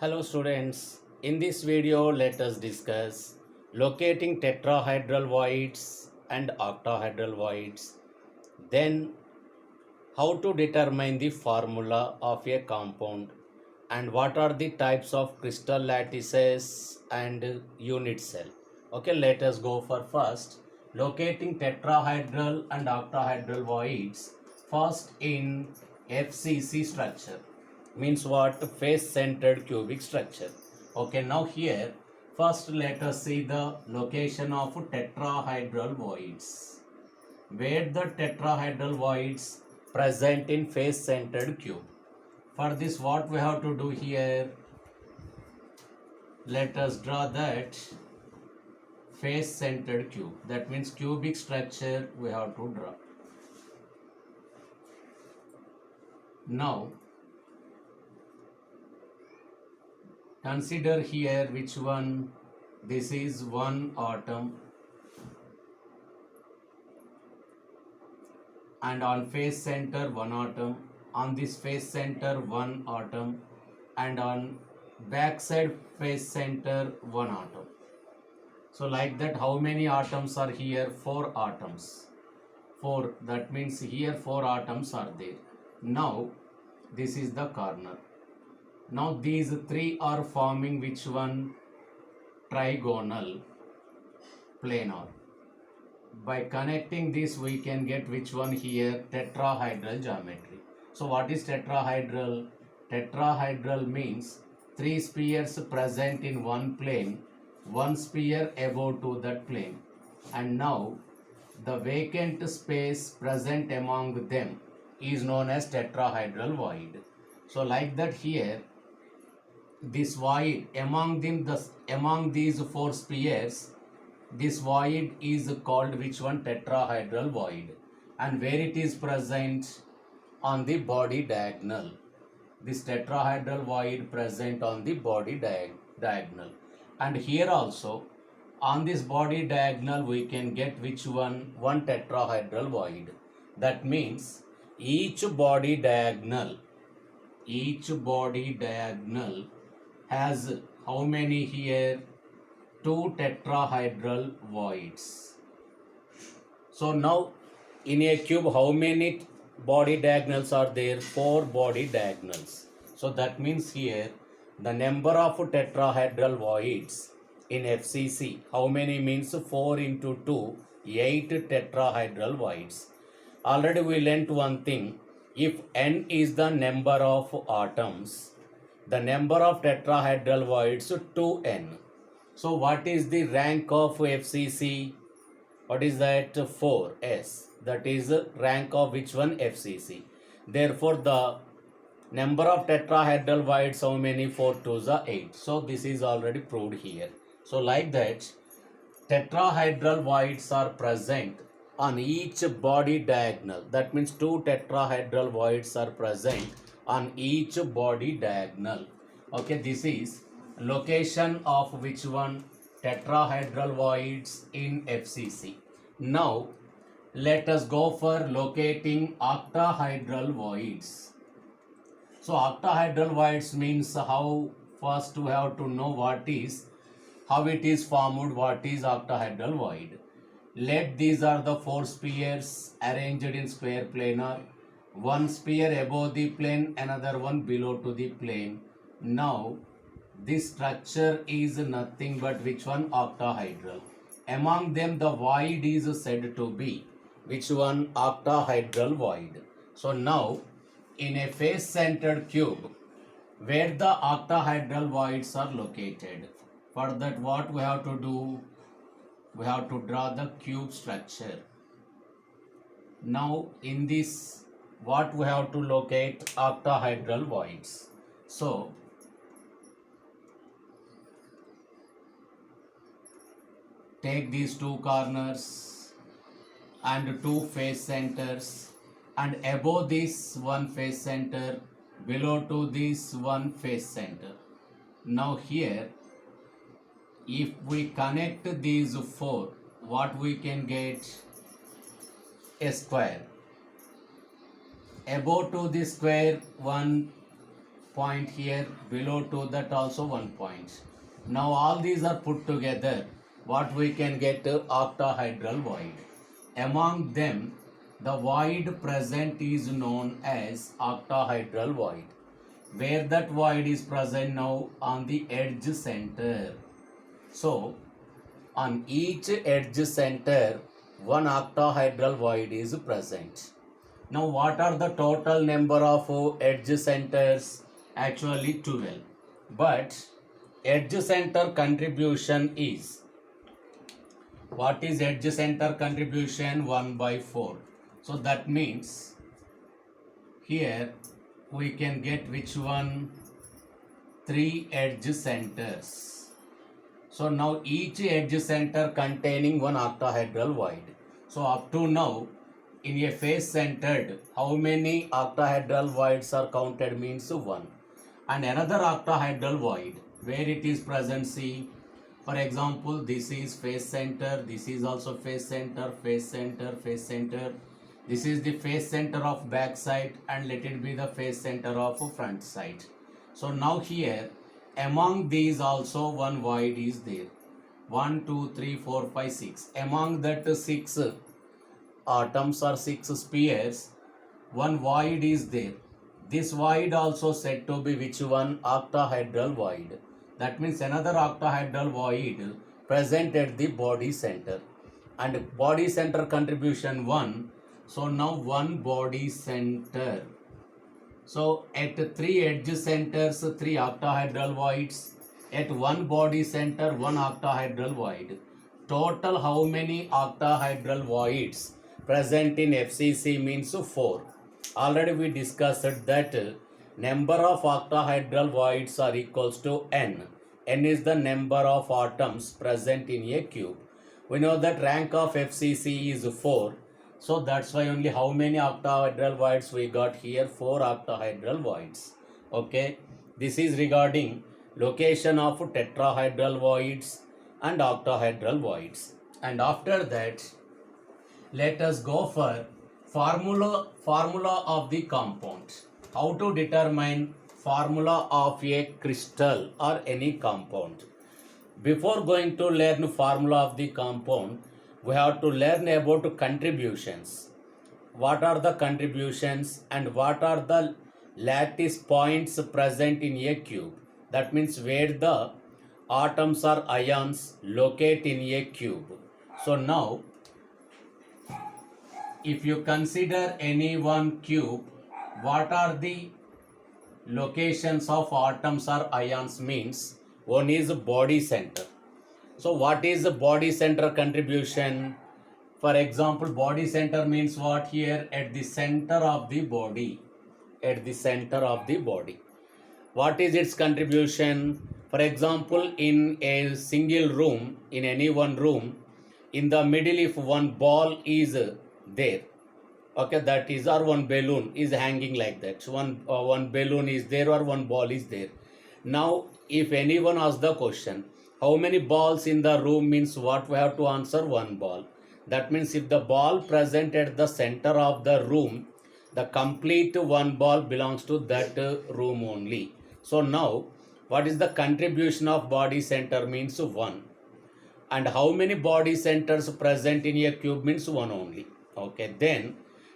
Hello students, in this video let us discuss locating tetrahedral voids and octahedral voids, then how to determine the formula of a compound and what are the types of crystal lattices and unit cell. Okay, let us go for first locating tetrahedral and octahedral voids first in FCC structure means what? Face centered cubic structure. Okay, now here first let us see the location of tetrahedral voids where the tetrahedral voids present in face centered cube. For this what we have to do here, let us draw that face centered cube, that means cubic structure we have to draw. Now consider here which one. This is one atom and on face center one atom, on this face center one atom, and on backside face center one atom. So like that, how many atoms are here? 4 atoms. 4, that means here 4 atoms are there. Now this is the corner. Now these 3 are forming which one? Trigonal planar. By connecting this we can get which one here? Tetrahedral geometry. So what is tetrahedral? Tetrahedral means 3 spheres present in one plane, one sphere above to that plane, and now the vacant space present among them is known as tetrahedral void. So like that, here this void among them, among these 4 spheres, this void is called which one? Tetrahedral void. And where it is present? On the body diagonal. This tetrahedral void present on the body diagonal. And here also on this body diagonal we can get which one? One tetrahedral void. That means each body diagonal has how many here? 2 tetrahedral voids. So now in a cube how many body diagonals are there? 4 body diagonals. So that means here the number of tetrahedral voids in FCC, how many means? 4 into 2, 8 tetrahedral voids. Already we learnt one thing. If n is the number of atoms, the number of tetrahedral voids 2n. So what is the rank of FCC? What is that? 4s. That is rank of which one? FCC. Therefore the number of tetrahedral voids how many? 4 2s are 8. So this is already proved here. So like that, tetrahedral voids are present on each body diagonal. That means 2 tetrahedral voids are present on each body diagonal. Okay, this is location of which one? Tetrahedral voids in FCC. Now let us go for locating octahedral voids. So octahedral voids means how? First we have to know how it is formed, what is octahedral void. Let these are the 4 spheres arranged in square planar. One sphere above the plane, another one below to the plane. Now this structure is nothing but which one? Octahedral. Among them the void is said to be which one? Octahedral void. So now in a face centered cube where the octahedral voids are located, for that what we have to do? We have to draw the cube structure. Now in this what we have to locate? Octahedral voids. So take these 2 corners and 2 face centers, and above this one face center, below to this one face center. Now here if we connect these 4, what we can get? A square. Above to the square one point here, below to that also 1 point. Now all these are put together, what we can get octahedral void. Among them, the void present is known as octahedral void, where that void is present now on the edge center. So on each edge center, one octahedral void is present. Now what are the total number of edge centers? Actually 12. But edge center contribution is, what is edge center contribution? 1 by 4. So that means here we can get which one? 3 edge centers. So now each edge center containing one octahedral void. So up to now, in a face centered, how many octahedral voids are counted? Means 1. And another octahedral void where it is present, see, for example, this is face center, this is also face center, face center, face center. This is the face center of back side, and let it be the face center of front side. So now here, among these also one void is there. 1, 2, 3, 4, 5, 6. Among that 6 atoms or 6 spheres, one void is there. This void also said to be which one? Octahedral void. That means another octahedral void present at the body center. And body center contribution 1. So now one body center. So at 3 edge centers, 3 octahedral voids. At one body center, 1 octahedral void. Total how many octahedral voids present in FCC? Means 4. Already we discussed that number of octahedral voids are equals to n. N is the number of atoms present in a cube. We know that rank of FCC is 4. So that's why only how many octahedral voids we got here? 4 octahedral voids. Okay. This is regarding location of tetrahedral voids and octahedral voids. And after that, let us go for formula of the compound. How to determine formula of a crystal or any compound? Before going to learn formula of the compound, we have to learn about contributions. What are the contributions and what are the lattice points present in a cube? That means where the atoms or ions locate in a cube. So now, if you consider any one cube, what are the locations of atoms or ions? Means one is body center. So what is the body center contribution? For example, body center means what here? At the center of the body. At the center of the body. What is its contribution? For example, in a single room, in any one room, in the middle if one ball is there, okay, that is, or one balloon is hanging like that. One balloon is there or one ball is there. Now, if anyone asks the question, how many balls in the room? Means what we have to answer? One ball. That means if the ball present at the center of the room, the complete one ball belongs to that room only. So now, what is the contribution of body center? Means 1. And how many body centers present in a cube? Means 1 only. Okay, then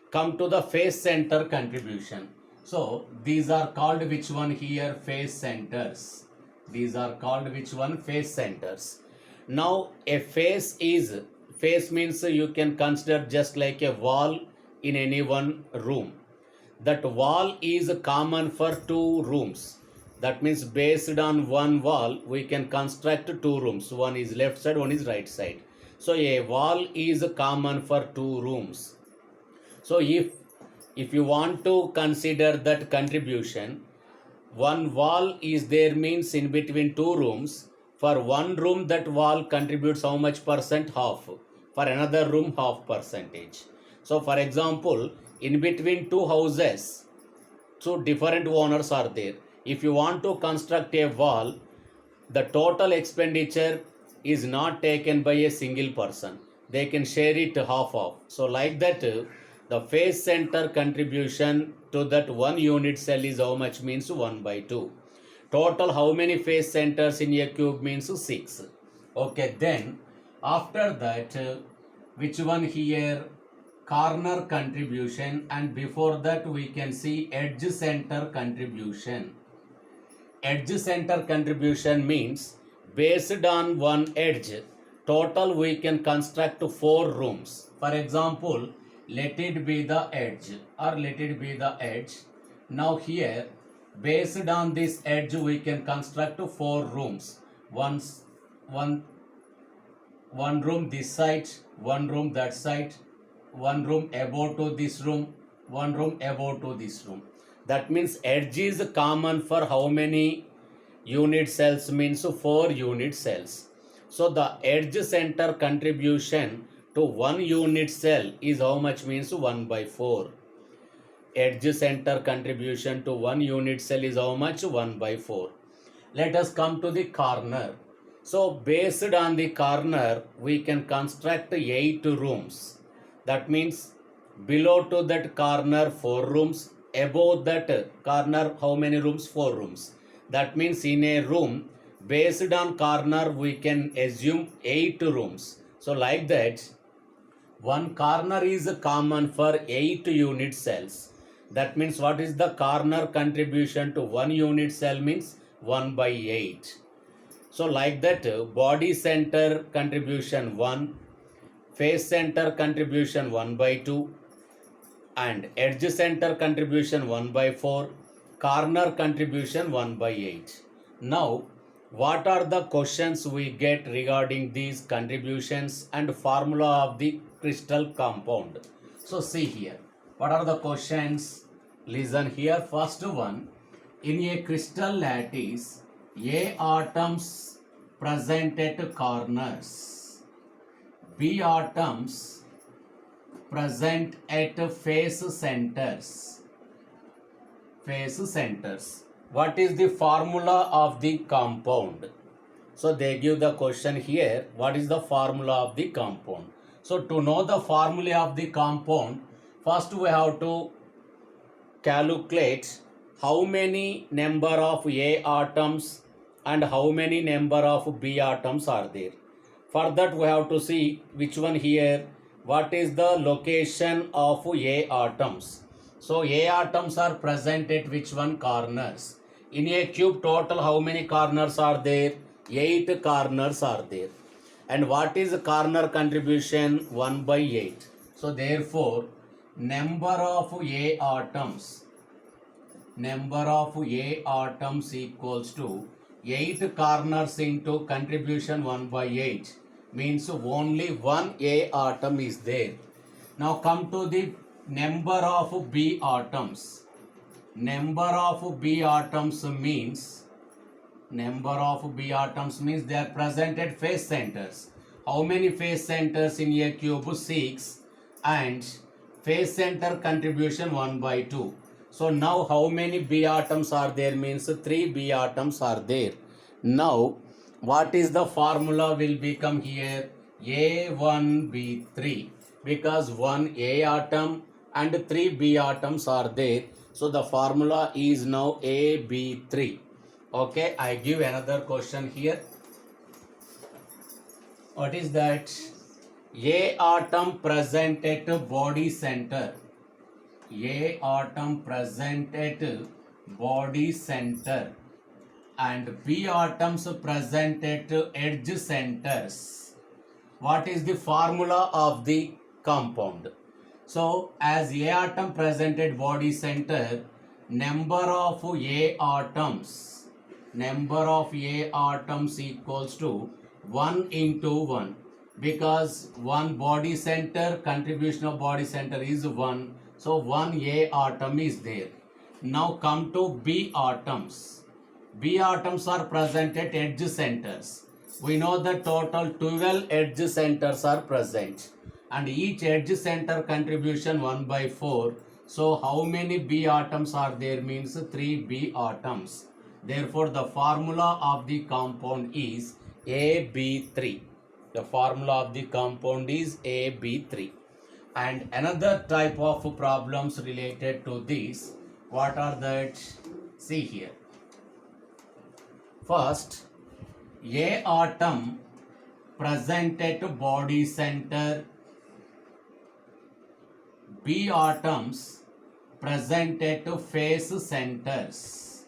come to the face center contribution. So these are called which one here? Face centers. These are called which one? Face centers. Now a face means you can consider just like a wall in any one room. That wall is common for 2 rooms. That means based on one wall, we can construct 2 rooms. One is left side, one is right side. So a wall is common for 2 rooms. So if you want to consider that contribution, one wall is there means in between 2 rooms. For one room, that wall contributes how much percent? Half. For another room, half percentage. So for example, in between 2 houses, 2 different owners are there. If you want to construct a wall, the total expenditure is not taken by a single person. They can share it half. So like that, the phase center contribution to that one unit cell is how much? Means 1 by 2. Total how many phase centers in a cube? Means 6. Okay, then after that, which one here? Corner contribution, and before that we can see edge center contribution. Edge center contribution means based on one edge, total we can construct 4 rooms. For example, let it be the edge, or let it be the edge. Now here, based on this edge we can construct 4 rooms. One room this side, one room that side, one room above to this room, one room above to this room. That means edge is common for how many unit cells? Means 4 unit cells. So the edge center contribution to one unit cell is how much? Means 1 by 4. Edge center contribution to one unit cell is how much? 1 by 4. Let us come to the corner. So based on the corner we can construct 8 rooms. That means below to that corner 4 rooms, above that corner how many rooms? 4 rooms. That means in a room based on corner we can assume 8 rooms. So like that, one corner is common for 8 unit cells. That means what is the corner contribution to one unit cell? Means 1 by 8. So like that, body center contribution 1, face center contribution 1 by 2, and edge center contribution 1 by 4, corner contribution 1 by 8. Now, what are the questions we get regarding these contributions and formula of the crystal compound? So see here, what are the questions? Listen here. First one, in a crystal lattice, A atoms present at corners, B atoms present at face centers. What is the formula of the compound? So they give the question here, what is the formula of the compound? So to know the formula of the compound, first we have to calculate how many number of A atoms and how many number of B atoms are there. For that we have to see which one here, what is the location of A atoms. So A atoms are present at which one? Corners. In a cube total how many corners are there? 8 corners are there. And what is the corner contribution? 1 by 8. So therefore number of A atoms equals to 8 corners into contribution 1 by 8, means only one A atom is there. Now come to the number of B atoms. Number of B atoms means they are present at face centers. How many face centers in a cube? 6, and face center contribution 1 by 2. So now how many B atoms are there? Means 3 B atoms are there. Now what is the formula will become here? A1B3, because 1 A atom and 3 B atoms are there. So the formula is now AB3. Okay, I give another question here. What is that? A atom present at body center. A atom present at body center and B atoms present at edge centers. What is the formula of the compound? So as A atom present at body center, number of A atoms equals to 1 into 1, because one body center, contribution of body center is 1. So 1 A atom is there. Now come to B atoms. B atoms are present at edge centers. We know the total 12 edge centers are present, and each edge center contribution 1 by 4. So how many B atoms are there? Means 3 B atoms. Therefore the formula of the compound is AB3. The formula of the compound is AB3. And another type of problems related to this, what are that? See here. First, A atom present at body center, B atoms present at face centers.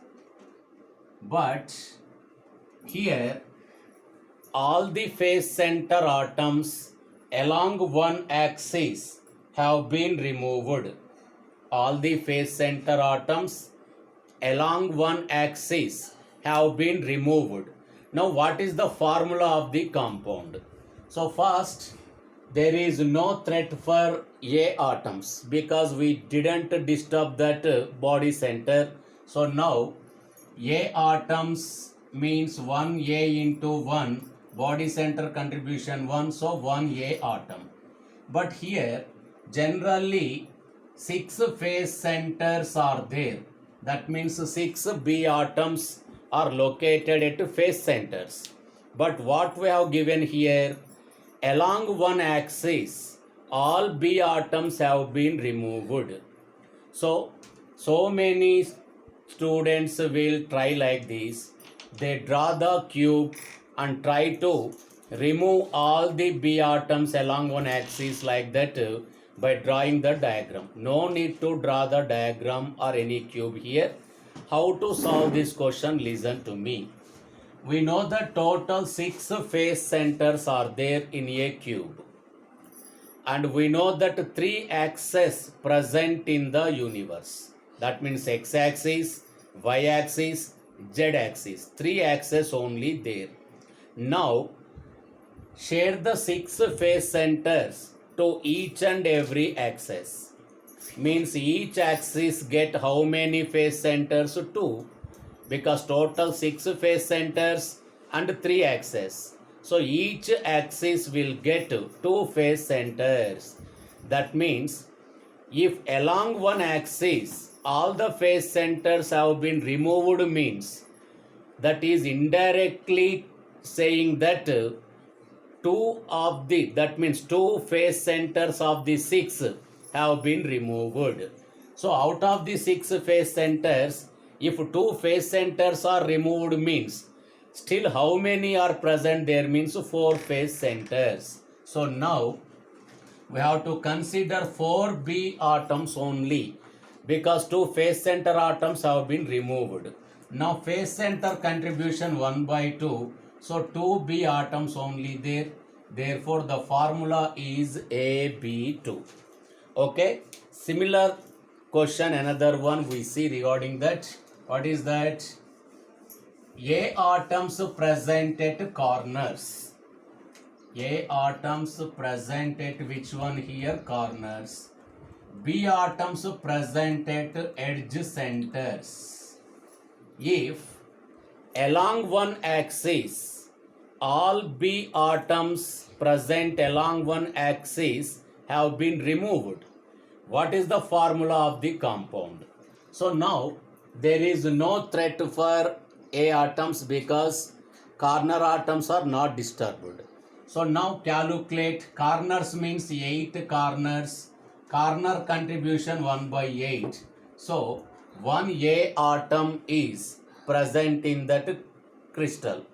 But here all the face center atoms along one axis have been removed. All the face center atoms along one axis have been removed. Now what is the formula of the compound? So first, there is no threat for A atoms because we didn't disturb that body center. So now A atoms means 1A into 1, body center contribution 1, so 1A atom. But here generally 6 face centers are there. That means 6 B atoms are located at face centers. But what we have given here, along one axis all B atoms have been removed. So many students will try like this. They draw the cube and try to remove all the B atoms along one axis like that by drawing the diagram. No need to draw the diagram or any cube here. How to solve this question? Listen to me. We know the total 6 face centers are there in a cube. And we know that 3 axes present in the universe. That means x-axis, y-axis, z-axis. 3 axes only there. Now, share the 6 face centers to each and every axis. Means each axis get how many face centers? 2. Because total 6 face centers and 3 axes. So each axis will get 2 face centers. That means if along one axis all the face centers have been removed, means that is indirectly saying that 2 face centers of the 6 have been removed. So out of the 6 face centers, if 2 face centers are removed, means still how many are present there? Means 4 face centers. So now we have to consider 4 B atoms only because 2 face center atoms have been removed. Now face center contribution 1 by 2. So 2 B atoms only there. Therefore the formula is AB2. Okay. Similar question, another one we see regarding that. What is that? A atoms present at corners. A atoms present at which one here? Corners. B atoms present at edge centers. If along one axis all B atoms present along one axis have been removed, what is the formula of the compound? So now there is no threat for A atoms because corner atoms are not disturbed. So now calculate. Corners means 8 corners. Corner contribution 1 by 8. So 1 A atom is present in that crystal.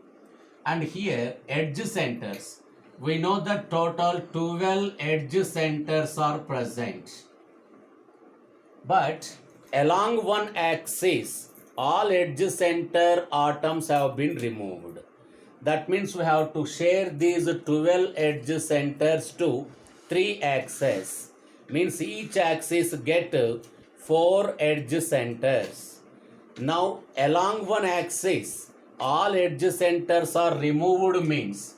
And here edge centers. We know that total 12 edge centers are present. But along one axis all edge center atoms have been removed. That means we have to share these 12 edge centers to 3 axes. Means each axis get 4 edge centers. Now along one axis all edge centers are removed, means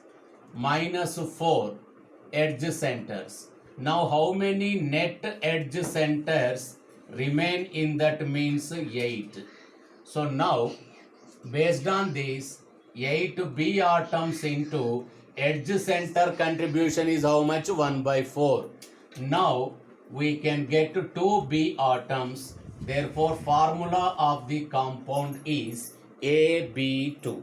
minus 4 edge centers. Now how many net edge centers remain in that? Means 8. So now based on this, 8 B atoms into edge center contribution is how much? 1 by 4. Now we can get 2 B atoms. Therefore formula of the compound is AB2.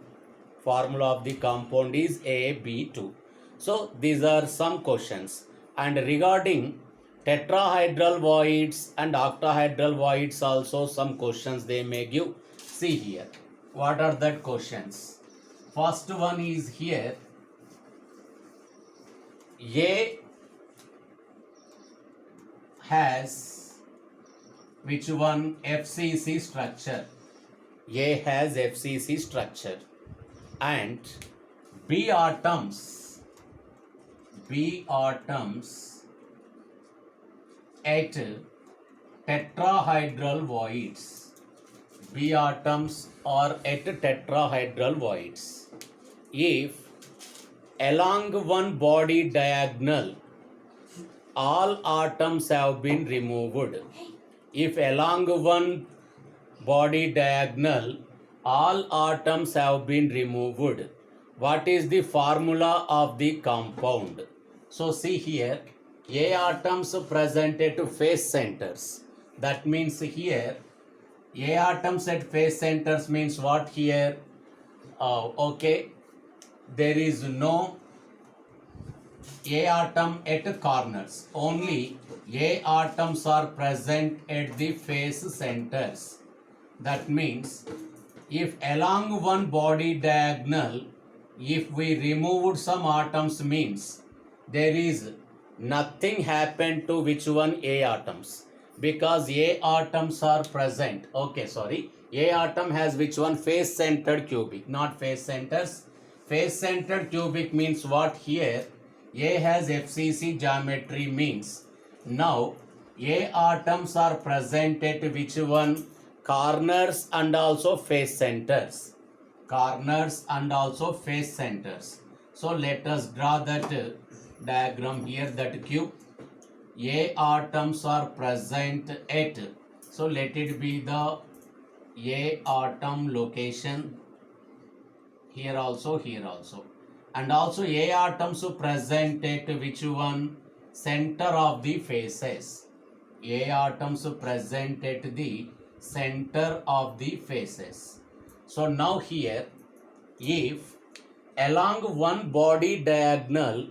Formula of the compound is AB2. So these are some questions. And regarding tetrahedral voids and octahedral voids also some questions they may give. See here. What are that questions? First one is here. A has which one? FCC structure. A has FCC structure and B atoms at tetrahedral voids. B atoms are at tetrahedral voids. If along one body diagonal all atoms have been removed. If along one body diagonal all atoms have been removed, what is the formula of the compound? So see here, A atoms present at face centers. That means here, A atoms at face centers means what here? Okay, there is no A atom at corners. Only A atoms are present at the face centers. That means if along one body diagonal, if we removed some atoms means there is nothing happened to which one? A atoms. Because A atoms are present. Okay, sorry. A atom has which one? Face centered cubic, not face centers. Face centered cubic means what here? A has FCC geometry means now A atoms are present at which one? Corners and also face centers. Corners and also face centers. So let us draw that diagram here, that cube. A atoms are present at, so let it be the A atom location here also, and also A atoms present at which one? Center of the faces. A atoms present at the center of the faces. So now here, if along one body diagonal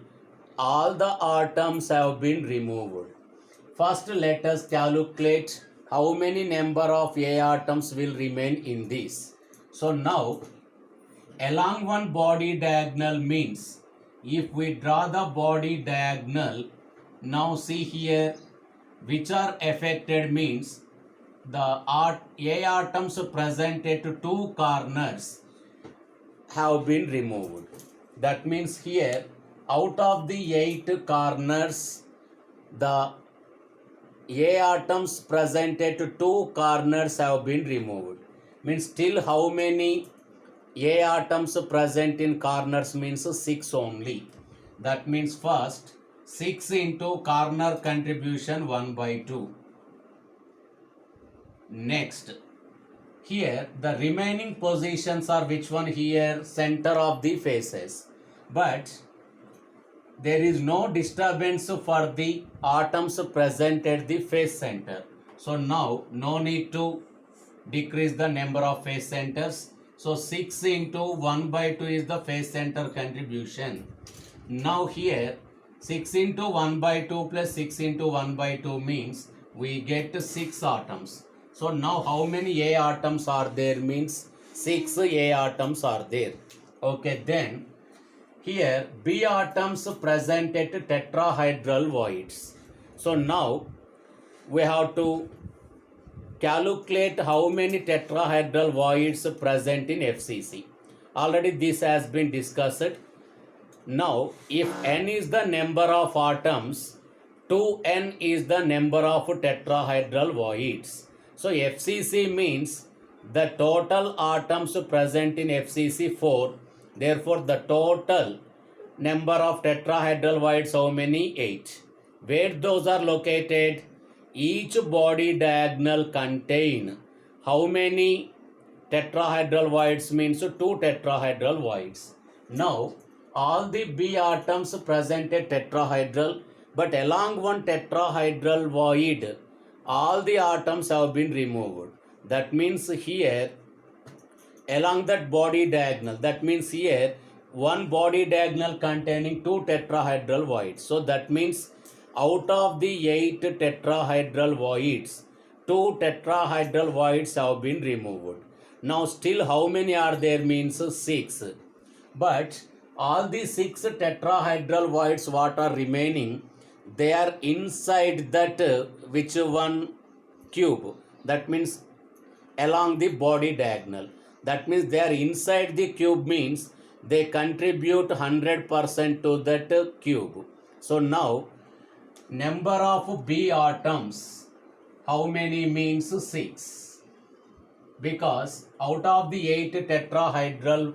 all the atoms have been removed, first let us calculate how many number of A atoms will remain in this. So now along one body diagonal means if we draw the body diagonal, now see here which are affected means the A atoms present at two corners have been removed. That means here out of the 8 corners, the A atoms present at two corners have been removed. Means still how many A atoms present in corners means 6 only. That means first 6 into corner contribution 1/2. Next, here the remaining positions are which one here? Center of the faces. But there is no disturbance for the atoms present at the face center. So now no need to decrease the number of face centers. So 6 into 1/2 is the face center contribution. Now here 6 into 1/2 plus 6 into 1/2 means we get 6 atoms. So now how many A atoms are there means 6 A atoms are there. Okay, then here B atoms present at tetrahedral voids. So now we have to calculate how many tetrahedral voids present in FCC. Already this has been discussed. Now if n is the number of atoms, 2n is the number of tetrahedral voids. So FCC means the total atoms present in FCC 4. Therefore the total number of tetrahedral voids how many? 8. Where those are located? Each body diagonal contain how many tetrahedral voids means 2 tetrahedral voids. Now all the B atoms present at tetrahedral, but along one tetrahedral void all the atoms have been removed. That means here along that body diagonal, that means here one body diagonal containing 2 tetrahedral voids. So that means out of the 8 tetrahedral voids, 2 tetrahedral voids have been removed. Now still how many are there means 6. But all the 6 tetrahedral voids what are remaining, they are inside that which one cube. That means along the body diagonal. That means they are inside the cube means they contribute 100% to that cube. So now number of B atoms, how many means 6? Because out of the 8 tetrahedral,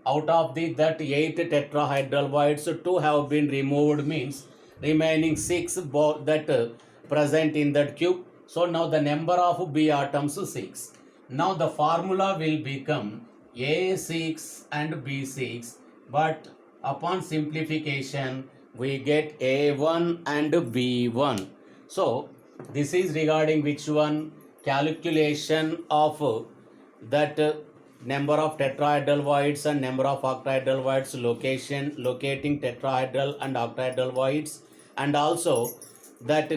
out of the that 8 tetrahedral voids, 2 have been removed means remaining 6 that present in that cube. So now the number of B atoms is 6. Now the formula will become A6 and B6, but upon simplification we get A1 and B1. So this is regarding which one? Calculation of that number of tetrahedral voids and number of octahedral voids, locating tetrahedral and octahedral voids, and also that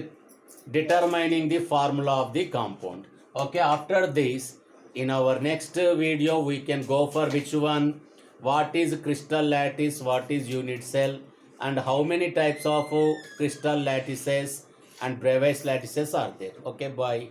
determining the formula of the compound. Okay, after this in our next video we can go for which one, what is crystal lattice, what is unit cell, and how many types of crystal lattices and Bravais lattices are there. Okay, bye.